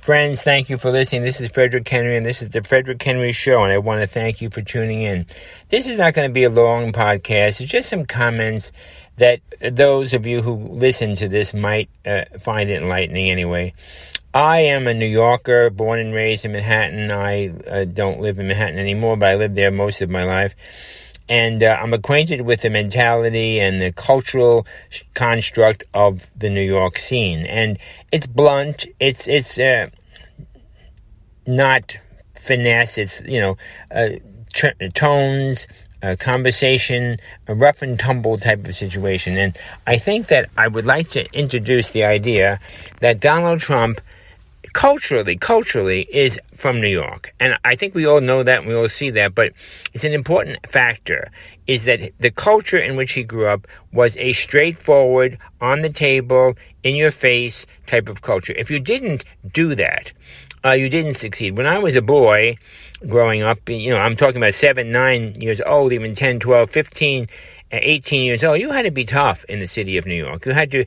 Friends, thank you for listening. This is Frederick Henry, and this is the Frederick Henry Show, and I want to thank you for tuning in. This is not going to be a long podcast. It's just some comments that those of you who listen to this might find it enlightening anyway. I am a New Yorker, born and raised in Manhattan. I don't live in Manhattan anymore, but I lived there most of my life. And I'm acquainted with the mentality and the cultural construct of the New York scene. And it's blunt. It's not finesse. It's, tones, conversation, a rough and tumble type of situation. And I think that I would like to introduce the idea that Donald Trump culturally is from New York. And I think we all know that and we all see that, but it's an important factor is that the culture in which he grew up was a straightforward, on the table, in your face type of culture. If you didn't do that, you didn't succeed. When I was a boy growing up, I'm talking about 7, 9 years old, even 10, 12, 15, 18 years old, you had to be tough in the city of New York. You had to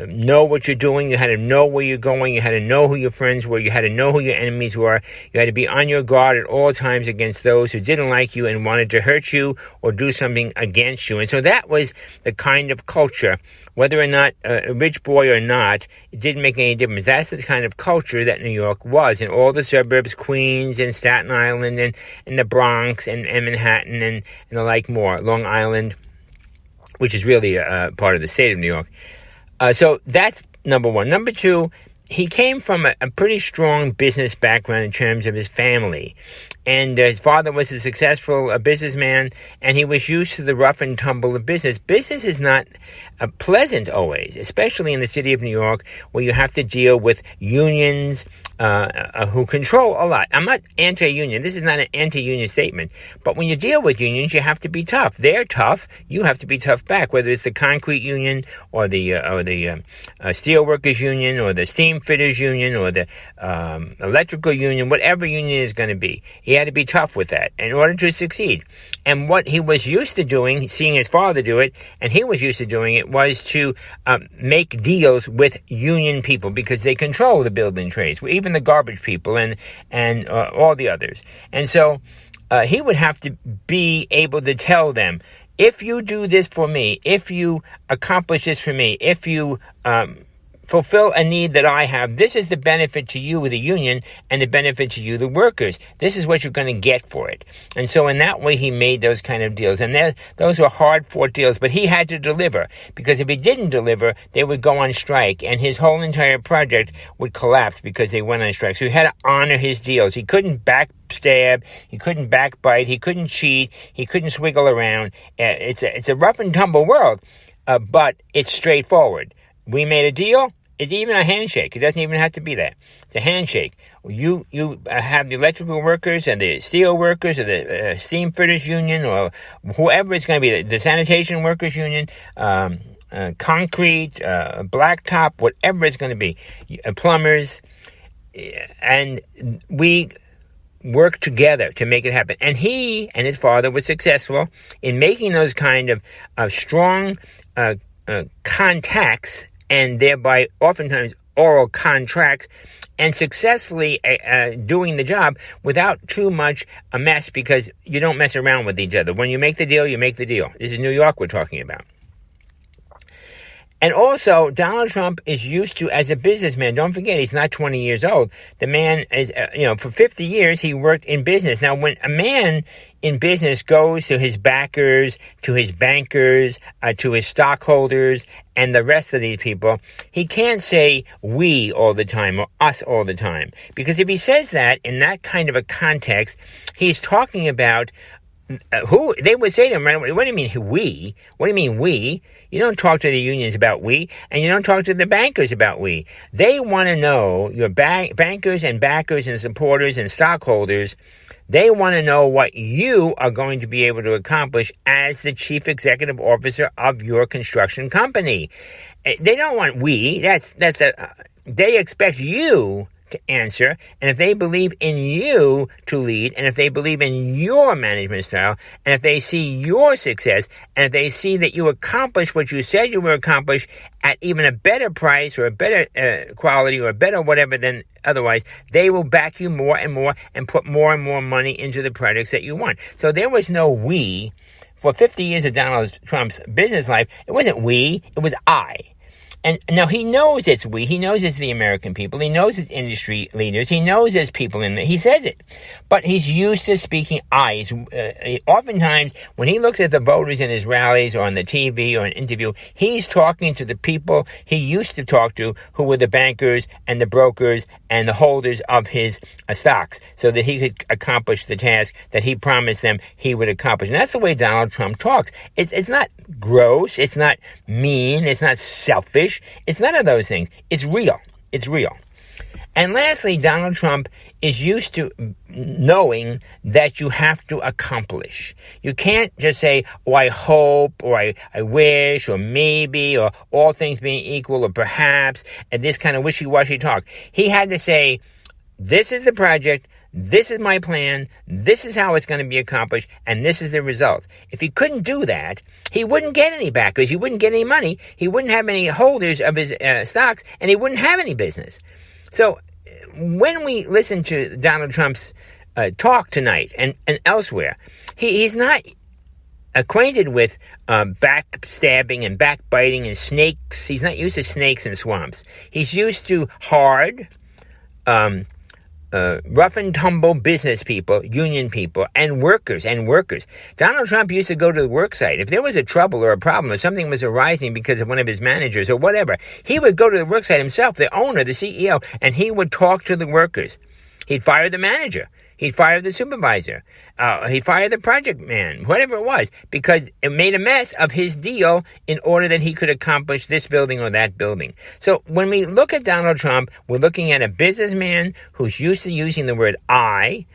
know what you're doing. You had to know where you're going. You had to know who your friends were. You had to know who your enemies were. You had to be on your guard at all times against those who didn't like you and wanted to hurt you or do something against you. And so that was the kind of culture, whether or not a rich boy or not, it didn't make any difference. That's the kind of culture that New York was in all the suburbs, Queens and Staten Island and the Bronx and Manhattan and the like more, Long Island, which is really part of the state of New York. So that's number one. Number two, he came from a pretty strong business background in terms of his family. And his father was a successful businessman, and he was used to the rough and tumble of business. Business is not pleasant always, especially in the city of New York, where you have to deal with unions who control a lot. I'm not anti-union. This is not an anti-union statement. But when you deal with unions, you have to be tough. They're tough. You have to be tough back, whether it's the concrete union or the steel workers union or the steam fitters union or the electrical union, whatever union is going to be. He had to be tough with that in order to succeed. And what he was used to doing, seeing his father do it, and he was used to doing it, was to make deals with union people because they control the building trades, even the garbage people and all the others. And so he would have to be able to tell them, if you do this for me, if you accomplish this for me, if you fulfill a need that I have, this is the benefit to you, the union, and the benefit to you, the workers. This is what you're going to get for it. And so in that way, he made those kind of deals. And those were hard-fought deals, but he had to deliver. Because if he didn't deliver, they would go on strike, and his whole entire project would collapse because they went on strike. So he had to honor his deals. He couldn't backstab, he couldn't backbite, he couldn't cheat, he couldn't swiggle around. It's a rough and tumble world, but it's straightforward. We made a deal. It's even a handshake. It doesn't even have to be that. It's a handshake. You have the electrical workers and the steel workers or the steam fitters union or whoever it's going to be, the sanitation workers union, concrete, blacktop, whatever it's going to be, plumbers, and we work together to make it happen. And he and his father were successful in making those kind of strong contacts and thereby oftentimes oral contracts, and successfully doing the job without too much a mess, because you don't mess around with each other. When you make the deal, you make the deal. This is New York we're talking about. And also, Donald Trump is used to, as a businessman, don't forget, he's not 20 years old. The man is, for 50 years, he worked in business. Now, when a man in business goes to his backers, to his bankers, to his stockholders, and the rest of these people, he can't say we all the time or us all the time. Because if he says that in that kind of a context, he's talking about who they would say to him, right? What do you mean we? What do you mean we? You don't talk to the unions about we, and you don't talk to the bankers about we. They want to know, your bankers and backers and supporters and stockholders, they want to know what you are going to be able to accomplish as the chief executive officer of your construction company. They don't want we. They expect you correct answer, and if they believe in you to lead, and if they believe in your management style, and if they see your success, and if they see that you accomplish what you said you will accomplish at even a better price or a better quality or a better whatever than otherwise, they will back you more and more and put more and more money into the projects that you want. So there was no we. For 50 years of Donald Trump's business life, it wasn't we, it was I. And now he knows it's we. He knows it's the American people. He knows it's industry leaders. He knows there's people in there. He says it. But he's used to speaking I. Oftentimes, when he looks at the voters in his rallies or on the TV or an interview, he's talking to the people he used to talk to, who were the bankers and the brokers and the holders of his stocks, so that he could accomplish the task that he promised them he would accomplish. And that's the way Donald Trump talks. It's not gross. It's not mean. It's not selfish. It's none of those things. It's real. It's real. And lastly, Donald Trump is used to knowing that you have to accomplish. You can't just say, oh, I hope, or I wish, or maybe, or all things being equal, or perhaps, and this kind of wishy-washy talk. He had to say, this is the project, this is my plan, this is how it's going to be accomplished, and this is the result. If he couldn't do that, he wouldn't get any backers, he wouldn't get any money, he wouldn't have any holders of his stocks, and he wouldn't have any business. So when we listen to Donald Trump's talk tonight and elsewhere, he's not acquainted with backstabbing and backbiting and snakes. He's not used to snakes and swamps. He's used to hard, rough and tumble business people, union people, and workers. Donald Trump used to go to the work site. If there was a trouble or a problem or something was arising because of one of his managers or whatever, he would go to the work site himself, the owner, the CEO, and he would talk to the workers. He'd fire the manager. He'd fire the supervisor. He'd fire the project man, whatever it was, because it made a mess of his deal in order that he could accomplish this building or that building. So when we look at Donald Trump, we're looking at a businessman who's used to using the word I.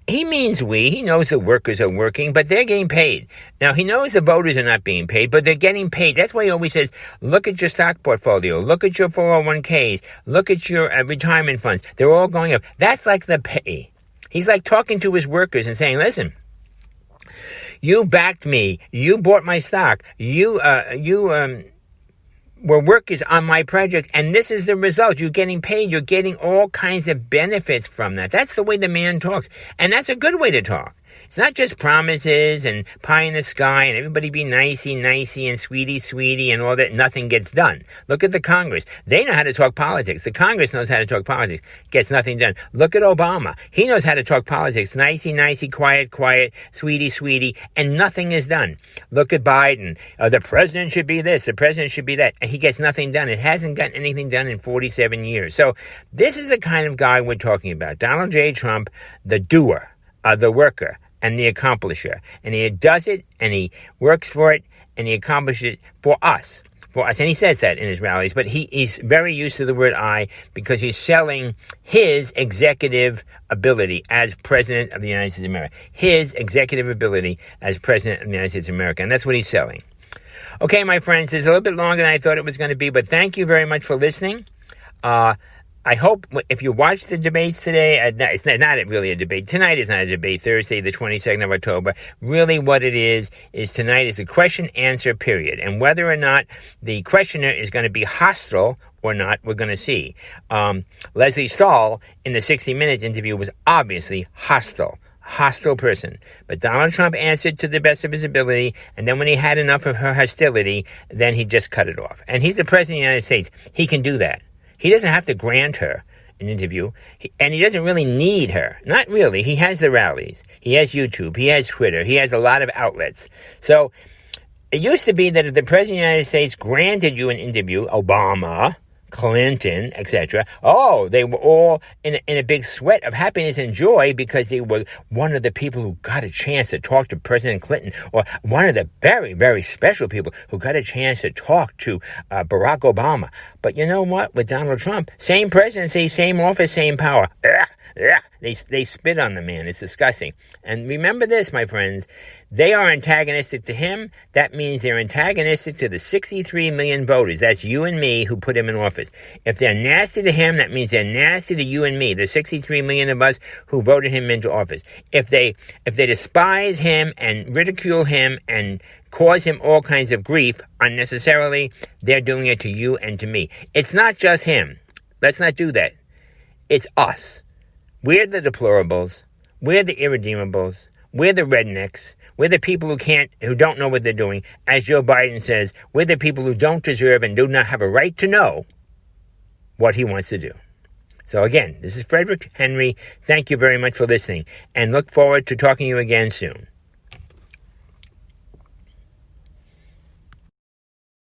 He means we. He knows the workers are working, but they're getting paid. Now, he knows the voters are not being paid, but they're getting paid. That's why he always says, look at your stock portfolio, look at your 401ks, look at your retirement funds. They're all going up. That's like the pay. He's like talking to his workers and saying, listen, you backed me, you bought my stock, you were workers on my project, and this is the result. You're getting paid. You're getting all kinds of benefits from that. That's the way the man talks, and that's a good way to talk. It's not just promises and pie in the sky and everybody be nicey and sweetie and all that. Nothing gets done. Look at the Congress. They know how to talk politics. The Congress knows how to talk politics. Gets nothing done. Look at Obama. He knows how to talk politics. Nicey, quiet, sweetie, and nothing is done. Look at Biden. The president should be this. The president should be that. And he gets nothing done. It hasn't gotten anything done in 47 years. So this is the kind of guy we're talking about. Donald J. Trump, the doer, the worker, and the accomplisher. And he does it, and he works for it, and he accomplishes it for us. And he says that in his rallies, but he's very used to the word I because he's selling his executive ability as President of the United States of America. His executive ability as President of the United States of America. And that's what he's selling. Okay, my friends, this is a little bit longer than I thought it was going to be, but thank you very much for listening. I hope if you watch the debates today, it's not really a debate. Tonight is not a debate, Thursday, the 22nd of October. Really what it is tonight is a question-answer period. And whether or not the questioner is going to be hostile or not, we're going to see. Lesley Stahl, in the 60 Minutes interview, was obviously hostile person. But Donald Trump answered to the best of his ability, and then when he had enough of her hostility, then he just cut it off. And he's the President of the United States. He can do that. He doesn't have to grant her an interview, and he doesn't really need her. Not really. He has the rallies. He has YouTube. He has Twitter. He has a lot of outlets. So it used to be that if the President of the United States granted you an interview, Obama, Clinton, etc., they were all in a big sweat of happiness and joy because they were one of the people who got a chance to talk to President Clinton, or one of the very, very special people who got a chance to talk to Barack Obama. But you know what? With Donald Trump, same presidency, same office, same power. ugh, they spit on the man. It's disgusting. And remember this, my friends, they are antagonistic to him. That means they're antagonistic to the 63 million voters. That's you and me who put him in office. If they're nasty to him, that means they're nasty to you and me, the 63 million of us who voted him into office. If they despise him and ridicule him and cause him all kinds of grief unnecessarily, they're doing it to you and to me. It's not just him. Let's not do that. It's us. We're the deplorables. We're the irredeemables. We're the rednecks. We're the people who don't know what they're doing. As Joe Biden says, we're the people who don't deserve and do not have a right to know what he wants to do. So again, this is Frederick Henry. Thank you very much for listening, and look forward to talking to you again soon.